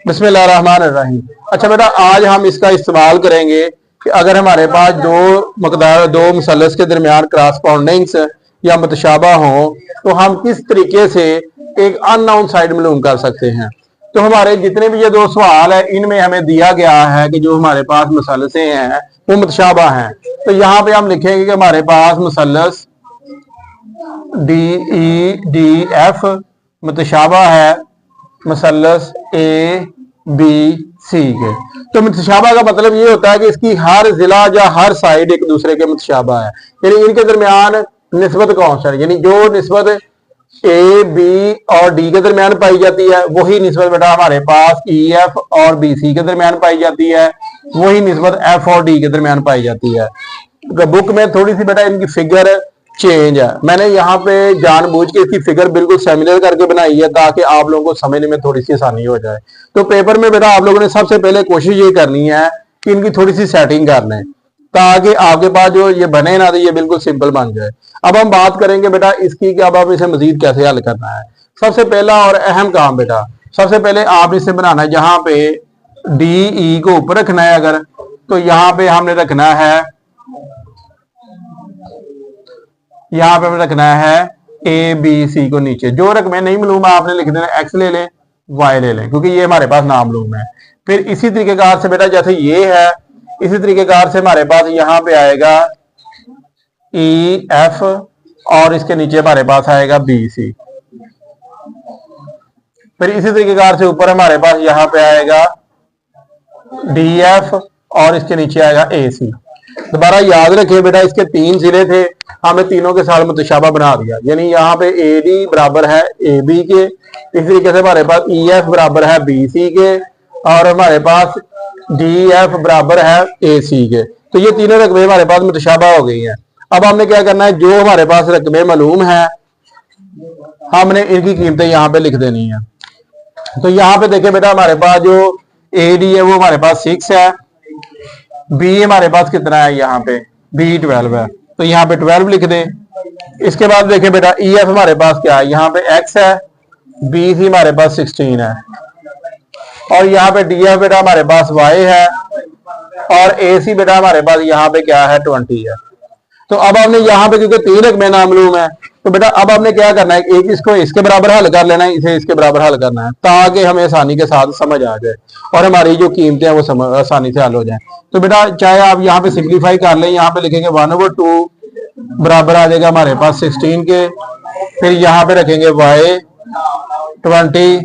बिस्मिल्लाहिर्रहमानिर्रहीम। अच्छा बेटा, आज हम इसका इस्तेमाल करेंगे कि अगर हमारे पास दो मुसल्लस के दरमियान क्रॉसपोंडिंग्स या मुतशाबा हो तो हम किस तरीके से एक अननोन साइड मालूम कर सकते हैं। तो हमारे जितने भी ये दो सवाल है इनमें हमें दिया गया है कि जो हमारे पास मुसल्लसें हैं वो मुतशाबा हैं। तो यहाँ पे हम लिखेंगे कि हमारे पास मुसल्लस डी ई डी एफ मुतशाबा है मुसल्लस ए बी सी के। तो मुतशाबा का मतलब ये होता है कि इसकी हर जिला या हर साइड एक दूसरे के मुतशाबा है, यानी इनके दरमियान निस्बत कौन यानी जो निस्बत ए बी और डी के दरमियान पाई जाती है वही निस्बत बेटा हमारे पास ई एफ और बी सी के दरमियान पाई जाती है, वही निस्बत एफ और डी के दरमियान पाई जाती है। बुक में थोड़ी सी बेटा इनकी फिगर चेंज है, मैंने यहाँ पे जानबूझ के इसकी फिगर बिल्कुल सेमिलर करके बनाई है ताकि आप लोगों को समझने में थोड़ी सी आसानी हो जाए। तो पेपर में बेटा आप लोगों ने सबसे पहले कोशिश ये करनी है कि इनकी थोड़ी सी सेटिंग कर लें ताकि आपके पास जो ये बने ना तो ये बिल्कुल सिंपल बन जाए। अब हम बात करेंगे बेटा इसकी कि अब आप इसे मजीद कैसे हल करना है। सबसे पहला और अहम काम बेटा, सबसे पहले आप इसे बनाना है जहां पे डी ई को ऊपर रखना है, अगर तो यहाँ पे हमने रखना है, यहाँ पे हमें रखना है ए बी सी को नीचे। जो रकमें नहीं मालूम है आपने लिख देना एक्स ले लें वाई ले लें क्योंकि ये हमारे पास नामालूम है। फिर इसी तरीकेकार से बेटा जैसे ये है इसी तरीकेकार से हमारे पास यहाँ पे आएगा ई एफ और इसके नीचे हमारे पास आएगा बी सी। फिर इसी तरीकेकार से ऊपर हमारे पास यहाँ पे आएगा डी एफ और इसके नीचे आएगा ए सी। दोबारा याद रखिए बेटा इसके तीन जिले थे, हमने तीनों के साथ मुतशाबा बना दिया, यानी यहाँ पे ए डी बराबर है ए बी के, इस तरीके से हमारे पास ई एफ बराबर है बी सी के और हमारे पास डी एफ बराबर है ए सी के। तो ये तीनों रकमें हमारे पास मुतशाबा हो गई हैं। अब हमने क्या करना है, जो हमारे पास रकमें मालूम है हमने इनकी कीमतें यहाँ पे लिख देनी है। तो यहाँ पे देखें बेटा हमारे पास जो ए डी है वो हमारे पास 6 है, बी हमारे पास कितना है, यहाँ पे बी 12 है तो यहाँ पे 12 लिख दें। इसके बाद देखें बेटा ई एफ हमारे पास क्या है, यहाँ पे एक्स है, बी सी हमारे पास 16 है और यहाँ पे डी एफ बेटा हमारे पास वाई है और ए सी बेटा हमारे पास यहाँ पे क्या है 20 है। तो अब हमने यहाँ पे क्योंकि तीन रकमें नामालूम है तो बेटा अब हमने क्या करना है, एक इसको इसके बराबर हल कर लेना है, इसे इसके बराबर हल करना है ताकि हमें आसानी के साथ समझ आ जाए और हमारी जो कीमतें हैं वो आसानी से हल हो जाए। तो बेटा चाहे आप यहाँ पे सिंप्लीफाई कर लें, यहाँ पे लिखेंगे 1/2 बराबर आ जाएगा हमारे पास 16 के, फिर यहाँ पे रखेंगे y 20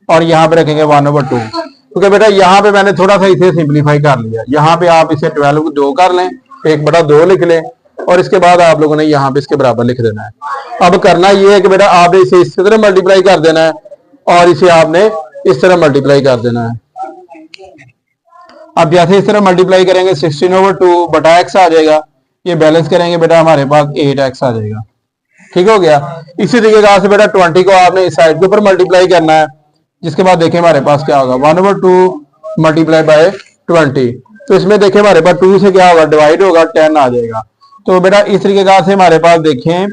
और यहाँ पे रखेंगे 1/2 क्योंकि बेटा यहाँ पे मैंने थोड़ा सा इसे सिंप्लीफाई कर लिया। यहाँ पे आप इसे 12 को 2 कर लें, 1/2 लिख लें और इसके बाद आप लोगों ने यहाँ पे इसके बराबर लिख देना है। अब करना ये है कि बेटा आपने इसे इस तरह मल्टीप्लाई कर देना है और इसे आपने इस तरह मल्टीप्लाई कर देना है। अब जैसे इस तरह मल्टीप्लाई करेंगे 16/2 बटा एक्स आ जाएगा, ये बैलेंस करेंगे बेटा हमारे पास 8x आ जाएगा। ठीक हो गया। इसी तरीके से बेटा 20 को आपने इस साइड के ऊपर मल्टीप्लाई करना है, जिसके बाद देखें हमारे पास क्या होगा 1/2 मल्टीप्लाई बाय 20। तो इसमें देखें हमारे पास 2 से क्या होगा डिवाइड होगा 10 आ जाएगा। तो बेटा इस तरीके से हमारे पास देखें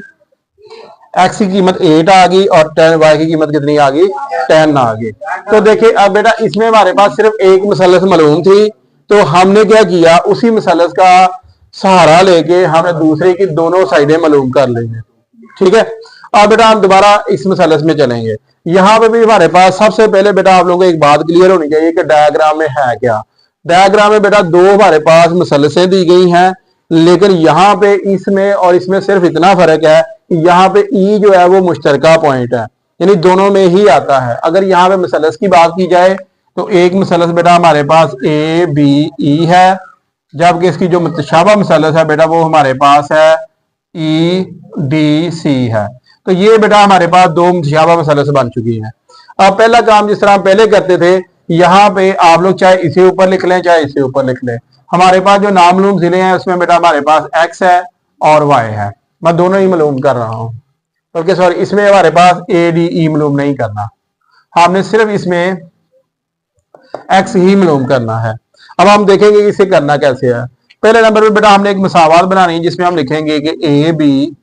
x की कीमत 8 आ गई और 10 y की कीमत कितनी आ गई 10 आ गई। तो देखिए अब बेटा इसमें हमारे पास सिर्फ एक मुसल्लस मालूम थी तो हमने क्या किया, उसी मुसल्लस का सहारा लेके हमने दूसरे की दोनों साइडें मालूम कर लेंगे। ठीक है। अब बेटा हम दोबारा इस मुसल्लस में चलेंगे। यहाँ पे भी हमारे पास सबसे पहले बेटा आप लोगों को एक बात क्लियर होनी चाहिए कि डायग्राम में है क्या। डायग्राम में बेटा दो हमारे पास मुसल्लसें दी गई हैं, लेकिन यहाँ पे इसमें और इसमें सिर्फ इतना फर्क है कि यहाँ पे ई जो है वो मुश्तरका पॉइंट है, यानी दोनों में ही आता है। अगर यहाँ पे मुसल्लस की बात की जाए तो एक मुसल्लस बेटा हमारे पास ए बी ई है, जबकि इसकी जो मुतशाबा मुसल्लस है बेटा वो हमारे पास है ई डी सी है। तो ये बेटा हमारे पास दो मुतशाबा मुसल्लस बन चुकी हैं। अब पहला काम जिस तरह हम पहले करते थे, यहाँ पे आप लोग चाहे इसे ऊपर लिख लें चाहे इसे ऊपर लिख लें, हमारे पास जो नामालूम जिले हैं उसमें बेटा हमारे पास एक्स है और वाई है, मैं दोनों ही मालूम कर रहा हूँ, बल्कि सॉरी इसमें हमारे पास ए डी ई मालूम नहीं करना, हमने सिर्फ इसमें एक्स ही मालूम करना है। अब हम देखेंगे कि इसे करना कैसे है। पहले नंबर पे बेटा हमने एक मसावात बनानी है जिसमें हम लिखेंगे कि ए बी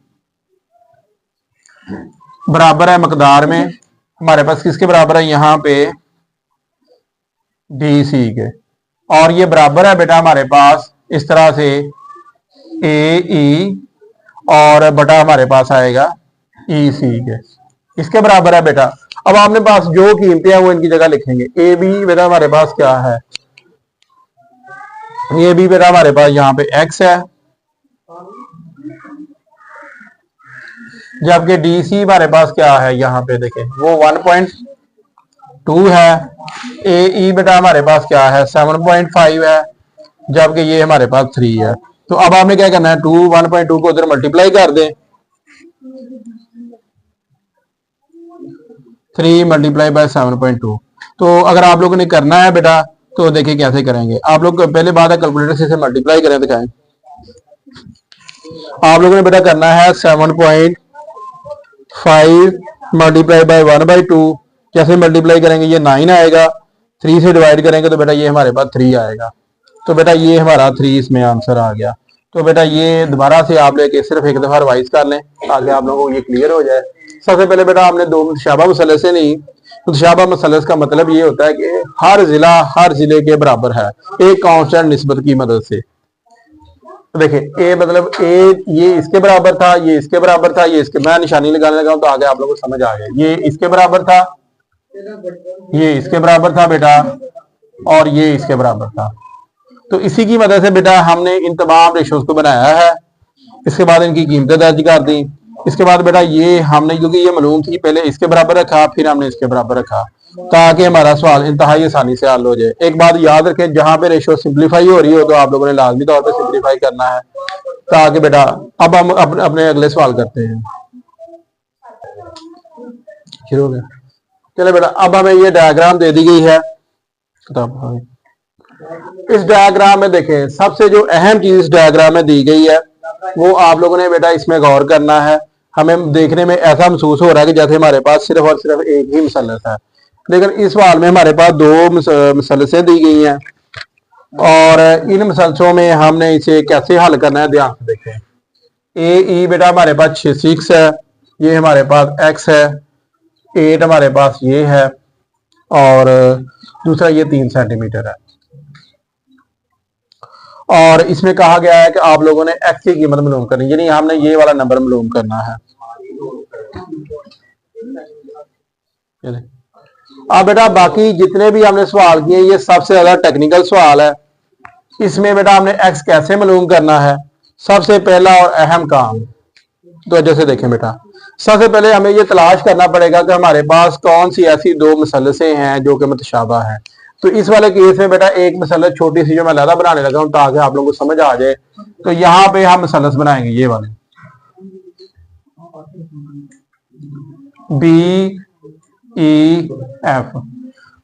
बराबर है मकदार में, हमारे पास किसके बराबर है, यहाँ पे डी सी के, और ये बराबर है बेटा हमारे पास इस तरह से ए ई और बटा हमारे पास आएगा ई सी के, इसके बराबर है बेटा। अब आपने पास जो कीमतें हैं वो इनकी जगह लिखेंगे। ए बी बेटा हमारे पास क्या है, ये भी बेटा हमारे पास यहाँ पे x है, जबकि डी सी हमारे पास क्या है, यहाँ पे देखें वो 1.2 है। ए ई बेटा हमारे पास क्या है, 7.5 है, जबकि ये हमारे पास 3 है। तो अब आपने क्या करना है, 1.2 को उधर मल्टीप्लाई कर दें, 3 मल्टीप्लाई बाय 7.2। तो अगर आप लोगों ने करना है बेटा तो देखिए कैसे करेंगे। आप लोग पहले बात है कैलकुलेटर से इसे मल्टीप्लाई करें, दिखाएं। आप लोगों ने बेटा करना है 7.5 मल्टीप्लाई बाय 1/2। कैसे मल्टीप्लाई करेंगे, ये 9 आएगा, 3 से डिवाइड करेंगे तो बेटा ये हमारे पास 3 आएगा। तो बेटा ये हमारा 3 इसमें आंसर आ गया। तो बेटा ये दोबारा से आप लेके सिर्फ एक दफा रिवाइज कर लें ताकि आप लोगों को ये क्लियर हो जाए। सबसे पहले बेटा आपने दो मुतशाबा मुसल्लस से नहीं, मुतशाबा मुसल्लस का मतलब ये होता है कि हर जिले के बराबर है एक कांस्टेंट निस्बत की मदद से। तो देखिए ए मतलब ए ये इसके बराबर था, ये इसके बराबर था, ये इसके, मैं निशानी लगाने लगा तो आगे आप लोगों को समझ आ गया। ये इसके बराबर था, ये इसके बराबर था बेटा, और ये इसके बराबर था। तो इसी की मदद से बेटा हमने इन तमाम रेशोज को बनाया है। इसके बाद इनकी कीमतें दर्ज कर दी। इसके बाद बेटा ये हमने, क्योंकि ये मालूम थी, पहले इसके बराबर रखा फिर हमने इसके बराबर रखा ताकि हमारा सवाल इंतहाई आसानी से हल हो जाए। एक बात याद रखें, जहां पे रेशो सिंप्लीफाई हो रही हो तो आप लोगों ने लाजमी तौर पे सिंप्लीफाई करना है ताकि बेटा। अब हम अपने अगले सवाल करते हैं, शुरू हो गया। चलो बेटा अब हमें ये डायग्राम दे दी गई है। इस डायग्राम में देखें सबसे जो अहम चीज इस डायग्राम में दी गई है वो आप लोगों ने बेटा इसमें गौर करना है। हमें देखने में ऐसा महसूस हो रहा है कि जैसे हमारे पास सिर्फ और सिर्फ एक ही मसलस है, लेकिन इस सवाल में हमारे पास दो मसलसें दी गई हैं और इन मसलसों में हमने इसे कैसे हल करना है ध्यान से देखें। ए ई बेटा हमारे पास 6 है, ये हमारे पास x है, 8 हमारे पास ये है, और दूसरा ये 3 सेंटीमीटर है। और इसमें कहा गया है कि आप लोगों ने x की कीमत मालूम करनी, यानी हमने ये वाला नंबर मालूम करना है। अब बेटा बाकी जितने भी हमने सवाल किए ये सबसे ज्यादा टेक्निकल सवाल है। इसमें बेटा हमने x कैसे मालूम करना है, सबसे पहला और अहम काम तो जैसे देखें बेटा, सबसे पहले हमें ये तलाश करना पड़ेगा कि हमारे पास कौन सी ऐसी दो मसलसें हैं जो कि मुतशाबा है। तो इस वाले केस में बेटा एक मसलस छोटी सी जो मैं लहदा बनाने लगा हूं ताकि आप लोगों को समझ आ जाए। तो यहाँ पे हम मसलस बनाएंगे ये वाले BEF।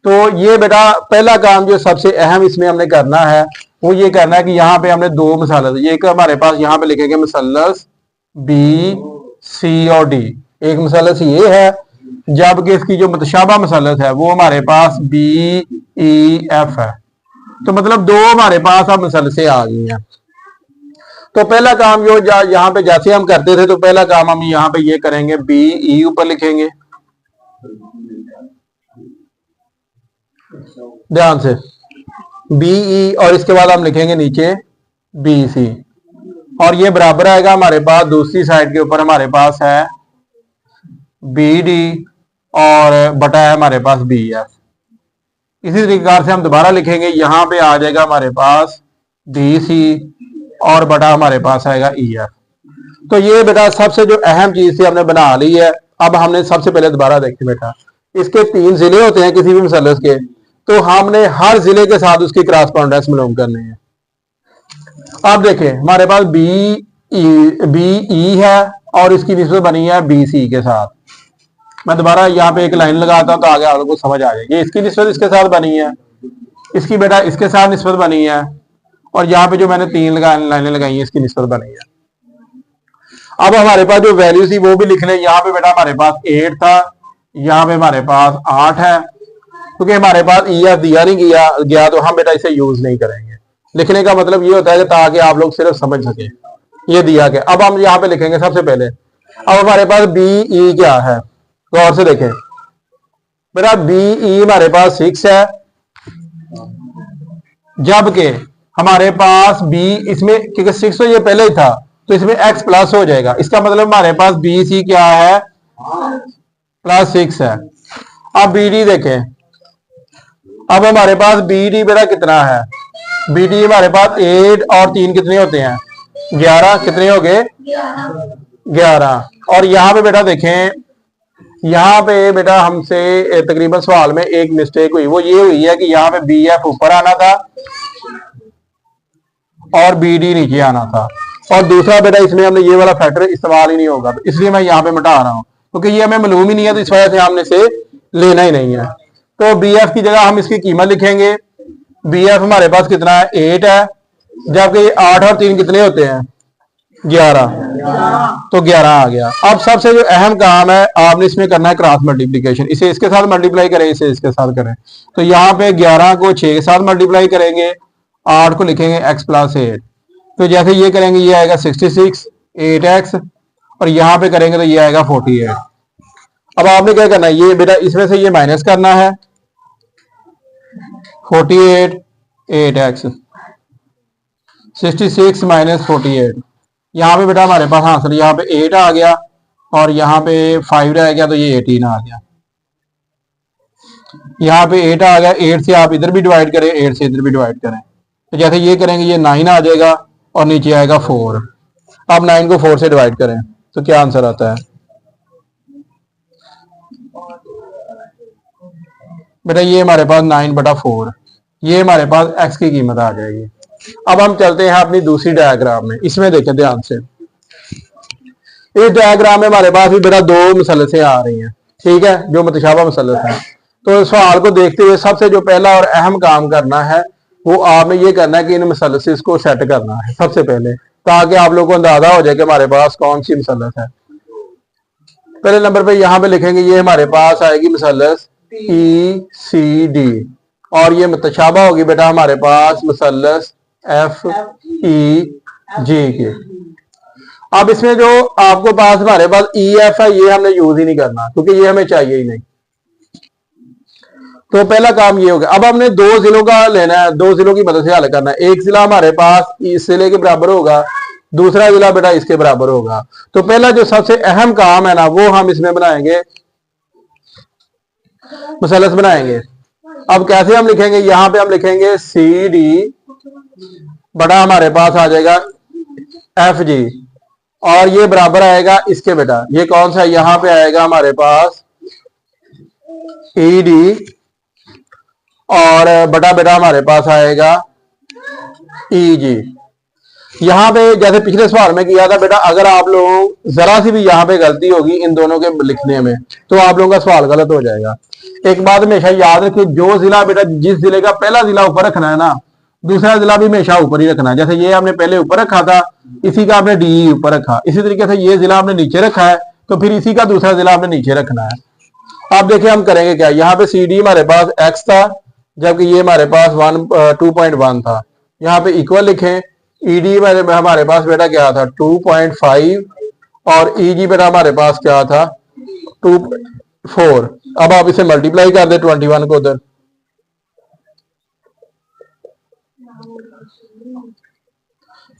तो ये बेटा पहला काम जो सबसे अहम इसमें हमने करना है वो ये करना है कि यहाँ पे हमने दो मसलस, ये हमारे पास यहाँ पे लिखेंगे मसलस BC और D। एक मसलस ये है, जबकि इसकी जो मुतशाबा मसलस है वो हमारे पास BEF है। तो मतलब दो हमारे पास अब मसलसें आ गई हैं। तो पहला काम जो यहाँ पे जैसे हम करते थे, तो पहला काम हम यहाँ पे ये करेंगे BE ऊपर लिखेंगे, ध्यान से BE, और इसके बाद हम लिखेंगे नीचे BC, और ये बराबर आएगा हमारे पास दूसरी साइड के ऊपर हमारे पास है BD और बटा है हमारे पास BF। इसी तरीके से हम दोबारा लिखेंगे, यहां पे आ जाएगा हमारे पास DC और बटा हमारे पास आएगा EF। तो ये बेटा सबसे जो अहम चीज थी हमने बना ली है। अब हमने सबसे पहले दोबारा देखें बेटा, इसके 3 जिले होते हैं किसी भी मसलस के, तो हमने हर जिले के साथ उसकी क्रॉसपोंडेंस मालूम करनी है। अब देखें हमारे पास BE है और इसकी निस्बत बनी है BC के साथ। मैं दोबारा यहाँ पे एक लाइन लगाता हूं तो आगे आप लोगों को समझ आ जाएगी। इसकी निस्बत इसके साथ बनी है, इसकी बेटा इसके साथ निस्बत बनी है, और यहाँ पे जो मैंने 3 लाइनें लगाई हैं इसकी निस्बत बनी है। अब हमारे पास जो वैल्यू थी वो भी लिख लें। यहाँ पे बेटा हमारे पास 8 था, यहाँ पे हमारे पास 8 है, क्योंकि हमारे पास EF दिया नहीं गया तो हम बेटा इसे यूज नहीं करेंगे। लिखने का मतलब ये होता है कि ताकि आप लोग सिर्फ समझ सके ये दिया गया। अब हम यहाँ पे लिखेंगे सबसे पहले, अब हमारे पास BE क्या है, गौर से देखें बेटा BE हमारे पास 6 है, जबकि हमारे पास बी इसमें, क्योंकि 6 तो ये पहले ही था, तो इसमें एक्स प्लस हो जाएगा। इसका मतलब हमारे पास बी सी क्या है, +6 है। अब बी डी देखें, अब हमारे पास बी डी बेटा कितना है, बी डी हमारे पास 8 और 3 कितने होते हैं, 11, कितने हो गए 11। और यहाँ पे बेटा देखें, यहाँ पे बेटा हमसे तकरीबन सवाल में एक मिस्टेक हुई, वो ये हुई है कि यहाँ पे बी एफ ऊपर आना था और बी डी नीचे आना था। और दूसरा बेटा इसमें हमने ये वाला फैक्टर इस्तेमाल ही नहीं होगा, तो इसलिए मैं यहाँ पे मिटा रहा हूँ, क्योंकि ये हमें मालूम ही नहीं है, तो इस वजह से हमने से लेना ही नहीं है। तो बी एफ की जगह हम इसकी कीमत लिखेंगे। बी एफ हमारे पास कितना है, 8 है, जबकि 8 और 3 कितने होते हैं, 11, तो 11 आ गया। अब सबसे जो अहम काम है, आपने इसमें करना है क्रॉस मल्टीप्लीकेशन। इसे इसके साथ मल्टीप्लाई करें, इसे इसके साथ करें, तो यहाँ पे 11 को 6 के साथ मल्टीप्लाई करेंगे, 8 को लिखेंगे x + 8, तो जैसे ये करेंगे ये आएगा 66 8x, और यहाँ पे करेंगे तो ये आएगा 48। अब आपने क्या करना है, ये बेटा इसमें से ये माइनस करना है, 48 8x 66 - 48। यहाँ पे बेटा हमारे पास आंसर यहाँ पे 8 आ गया, और यहाँ पे 5 रह गया, तो ये 18 आ गया। यहाँ पे 8 आ गया, 8 से आप इधर भी डिवाइड करें, 8 से इधर भी डिवाइड करें, तो जैसे ये करेंगे ये 9 आ जाएगा, और नीचे आएगा 4। अब 9 को 4 से डिवाइड करें तो क्या आंसर आता है बेटा, ये हमारे पास 9/4, ये हमारे पास x की कीमत आ जाएगी। अब हम चलते हैं अपनी दूसरी डायग्राम में, इसमें देखें ध्यान से। इस डायग्राम में हमारे पास भी बेटा दो मसलसें आ रही हैं, ठीक है, जो मुतशाबा मसलस हैं। तो सवाल को देखते हुए सबसे जो पहला और अहम काम करना है, वो आपने ये करना है कि इन मसलसिस को सेट करना है सबसे पहले, ताकि आप लोगों को अंदाजा हो जाए कि हमारे पास कौन सी मसलस है। पहले नंबर पे यहाँ पे लिखेंगे, ये हमारे पास आएगी मसलस ECD, और ये मुतशाबा होगी बेटा हमारे पास मसलस FEG के। अब इसमें जो आपको पास हमारे पास EF है, ये हमने यूज ही नहीं करना, क्योंकि ये हमें चाहिए ही नहीं। तो पहला काम ये हो गया। अब हमने दो जिलों का लेना है, दो जिलों की मदद से हल करना है। एक जिला हमारे पास इस जिले के बराबर होगा, दूसरा जिला बेटा इसके बराबर होगा। तो पहला जो सबसे अहम काम है ना, वो हम इसमें बनाएंगे, मसलस बनाएंगे। अब कैसे हम लिखेंगे, यहां पे हम लिखेंगे CD बड़ा हमारे पास आ जाएगा FG, और ये बराबर आएगा इसके बेटा, ये कौन सा है, यहां पे आएगा हमारे पास ED, और बड़ा बेटा हमारे पास आएगा EG। यहां पे जैसे पिछले सवाल में किया था बेटा, अगर आप लोग जरा सी भी यहां पे गलती होगी इन दोनों के लिखने में, तो आप लोगों का सवाल गलत हो जाएगा। एक बात हमेशा याद रखिए, जो जिला बेटा, जिस जिले का पहला जिला ऊपर रखना है ना, दूसरा जिला भी हमेशा ऊपर ही रखना है। जैसे ये हमने पहले ऊपर रखा था, इसी का आपने डी ऊपर रखा, इसी तरीके से ये जिला आपने नीचे रखा है, तो फिर इसी का दूसरा जिला आपने नीचे रखना है। अब देखिए हम करेंगे क्या, यहाँ पे CD हमारे पास x था, जबकि ये हमारे पास 2.1 था। यहाँ पे इक्वल लिखें, ED हमारे पास बेटा क्या था 2.5, और EG बेटा हमारे पास क्या था 2.4। अब आप इसे मल्टीप्लाई कर दे 21 को उधर,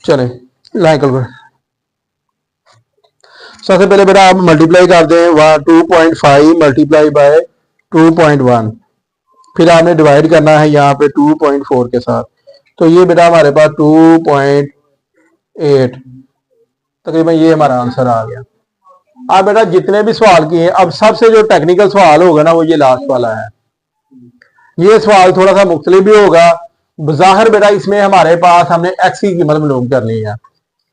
चले लाइकल पर। सबसे पहले बेटा आप मल्टीप्लाई कर दें 2.5 मल्टीप्लाई बाय 2.1, फिर आपने डिवाइड करना है यहाँ पे 2.4 के साथ, तो ये बेटा हमारे पास 2.8, तकरीबन ये हमारा आंसर आ गया। अब बेटा जितने भी सवाल किए, अब सबसे जो टेक्निकल सवाल होगा ना, वो ये लास्ट वाला है। ये सवाल थोड़ा सा मुख्तलिफ भी होगा बज़ाहिर बेटा, इसमें हमारे पास हमने x की कीमत मालूम करनी है,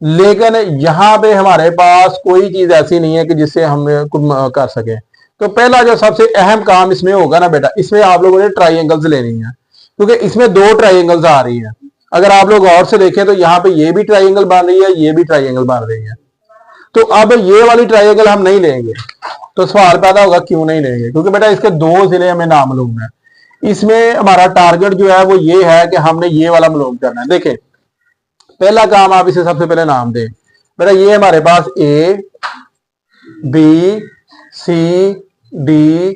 लेकिन यहाँ पे हमारे पास कोई चीज ऐसी नहीं है कि जिससे हम कर सके। तो पहला जो सबसे अहम काम इसमें होगा ना बेटा, इसमें आप लोगों ने ट्राइंगल्स लेनी है, क्योंकि इसमें दो ट्राइंगल्स आ रही हैं। अगर आप लोग और से देखें तो यहाँ पे ये भी ट्राइंगल बन रही है, ये भी ट्राइंगल बन रही है। तो अब ये वाली ट्राइंगल हम नहीं लेंगे, तो सवाल पैदा होगा क्यों नहीं लेंगे, क्योंकि बेटा इसके दो जिले हमें ना मालूम है। इसमें हमारा टारगेट जो है वो ये है कि हमने ये वाला मालूम करना है। देखें पहला काम, आप इसे सबसे पहले नाम दें बेटा, ये हमारे पास A B C D,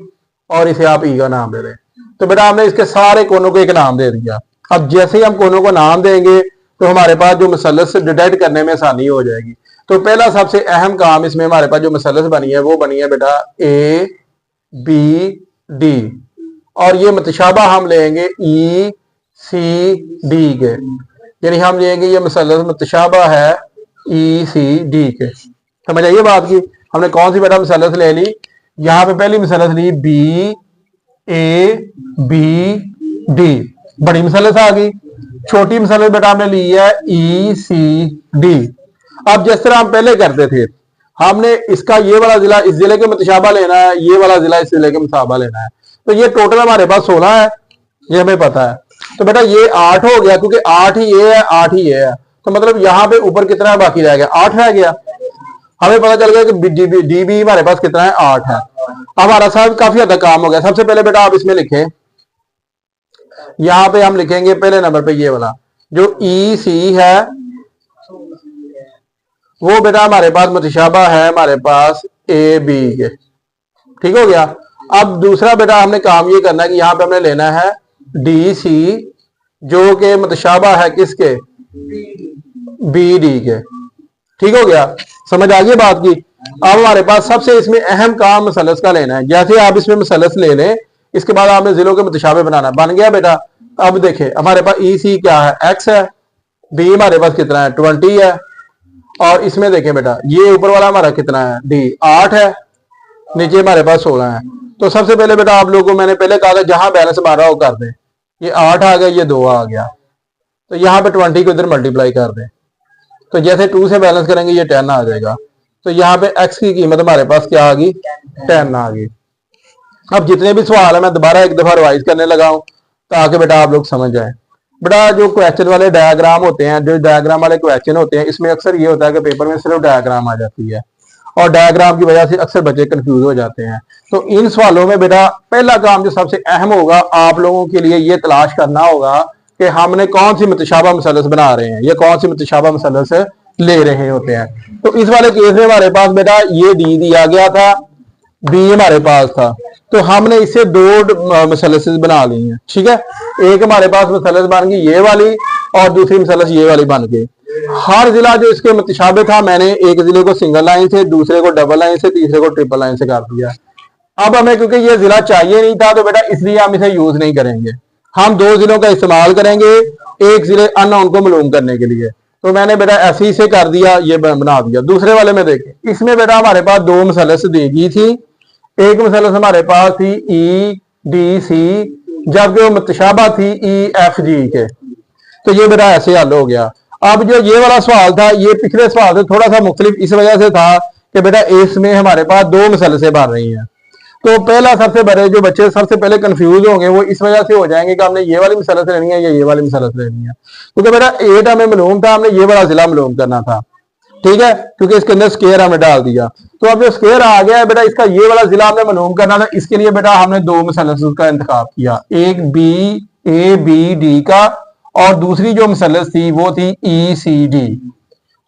और इसे आप E का नाम दे दें। तो बेटा हमने इसके सारे कोनों को एक नाम दे दिया। अब जैसे ही हम कोनों को नाम देंगे तो हमारे पास जो मसलस डिटेक्ट करने में आसानी हो जाएगी। तो पहला सबसे अहम काम इसमें हमारे पास जो मसलस बनी है वो बनी है बेटा ए बी डी, और ये मुतशाबा हम लेंगे ई सी डी के, यानी हम लेंगे ये मसलस मुतशाबा है ई सी डी के। समझ आइए बात की, हमने कौन सी बेटा मसलस ले ली, यहां पे पहली मसलस ली बी ए बी डी, बड़ी मसलस आ गई। छोटी मसलस बेटा हमने ली है ई सी डी। अब जिस तरह हम पहले करते थे, हमने इसका ये वाला जिला इस जिले के मुतशाबा लेना है, ये वाला जिला इस जिले के मुताबा लेना है। तो ये टोटल हमारे पास 16 है, ये हमें पता है। तो बेटा ये 8 हो गया, क्योंकि 8 ही ये है 8 ही ये है, तो मतलब यहां पे ऊपर कितना बाकी रह गया, 8 रह गया। हमें पता चल गया कि डी बी हमारे पास कितना है, 8 है। हमारा साहब काफी हद तक काम हो गया। सबसे पहले बेटा आप इसमें लिखें, यहां पे हम लिखेंगे पहले नंबर पे ये वाला जो ई सी है, वो बेटा हमारे पास मुतशाबा है हमारे पास ए बी के। ठीक हो गया। अब दूसरा बेटा हमने काम ये करना है कि यहां पे हमने लेना है डी सी, जो कि मुतशाबा है किसके, बी डी के। ठीक हो गया, समझ आ गई बात की। अब हमारे पास सबसे इसमें अहम काम मसलस का लेना है। जैसे आप इसमें मसलस ले लें, इसके बाद आपने जिलों के मुतशाबे बनाना, बन गया बेटा। अब देखें हमारे पास ई सी क्या है, एक्स है, बी हमारे पास कितना है 20 है, और इसमें देखें बेटा ये ऊपर वाला हमारा कितना है डी 8 है, नीचे हमारे पास 16 है। तो सबसे पहले बेटा आप लोगों को मैंने पहले कहा था जहां बैलेंस मारा हो कर दें, ये 8 आ गया, ये 2 आ गया, तो यहाँ पे 20 को इधर मल्टीप्लाई कर दें, तो जैसे 2 से बैलेंस करेंगे ये 10 आ जाएगा। तो यहाँ पे x की कीमत हमारे पास क्या आ गई, 10 आ गई। अब जितने भी सवाल है मैं दोबारा एक दफा रिवाइज करने लगा हूं ताकि बेटा आप लोग समझ जाए। बेटा जो क्वेश्चन वाले डायग्राम होते हैं, जो डायग्राम वाले क्वेश्चन होते हैं, इसमें अक्सर ये होता है कि पेपर में सिर्फ डायग्राम आ जाती है, और डायग्राम की वजह से अक्सर बच्चे कंफ्यूज हो जाते हैं। तो इन सवालों में बेटा पहला काम जो सबसे अहम होगा आप लोगों के लिए ये तलाश करना होगा कि हमने कौन सी मुतशाबा मसलस बना रहे हैं, या कौन सी मुतशाबा मसलस ले रहे होते हैं। तो इस वाले केस में हमारे पास बेटा ये डी दिया गया था, बी हमारे पास था, तो हमने इससे 2 मसलस बना ली हैं। ठीक है, एक हमारे पास मसलस बन गई ये वाली, और दूसरी मसलस ये वाली बन गई। हर जिला जो इसके मुतशाबे था मैंने एक जिले को सिंगल लाइन से, दूसरे को डबल लाइन से, तीसरे को ट्रिपल लाइन से कर दिया। अब हमें क्योंकि ये जिला चाहिए नहीं था, तो बेटा इसलिए हम इसे यूज नहीं करेंगे, हम 2 जिलों का इस्तेमाल करेंगे एक जिले अननोन को मालूम करने के लिए। तो मैंने बेटा ऐसे ही से कर दिया, ये बना दिया। दूसरे वाले में देखें, इसमें बेटा हमारे पास 2 मसलस दी गई थी, एक मसलस हमारे पास थी ई डी सी, जबकि वो मुतशाबा थी ई एफ जी के। तो ये बेटा ऐसे हल हो गया। अब जो ये वाला सवाल था, ये पिछले सवाल से थोड़ा सा मुख्तलिफ इस वजह से था कि बेटा इसमें हमारे पास 2 मसलसें बन रही हैं। तो पहला सबसे बड़े जो बच्चे सबसे पहले कंफ्यूज होंगे वो इस वजह से हो जाएंगे कि हमने ये वाली मसलस लेनी है या ये वाली मसलस लेनी है, क्योंकि बेटा 8 हमें मालूम था, हमने ये वाला जिला मालूम करना था। ठीक है, क्योंकि इसके अंदर स्केयर हमने डाल दिया। तो अब जो स्केयर आ गया है बेटा, इसका ये वाला जिला हमने मालूम करना था, इसके लिए बेटा हमने 2 मसलस का इंतखाब किया, एक बी ए बी डी का, और दूसरी जो मसलस थी वो थी ई सी डी।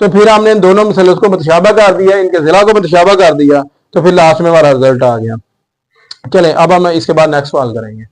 तो फिर हमने इन दोनों मसलस को मुतशाबा कर दिया, इनके जिला को मुतशाबा कर दिया, तो फिर लास्ट में हमारा रिजल्ट आ गया। चलें अब हम इसके बाद नेक्स्ट सवाल करेंगे।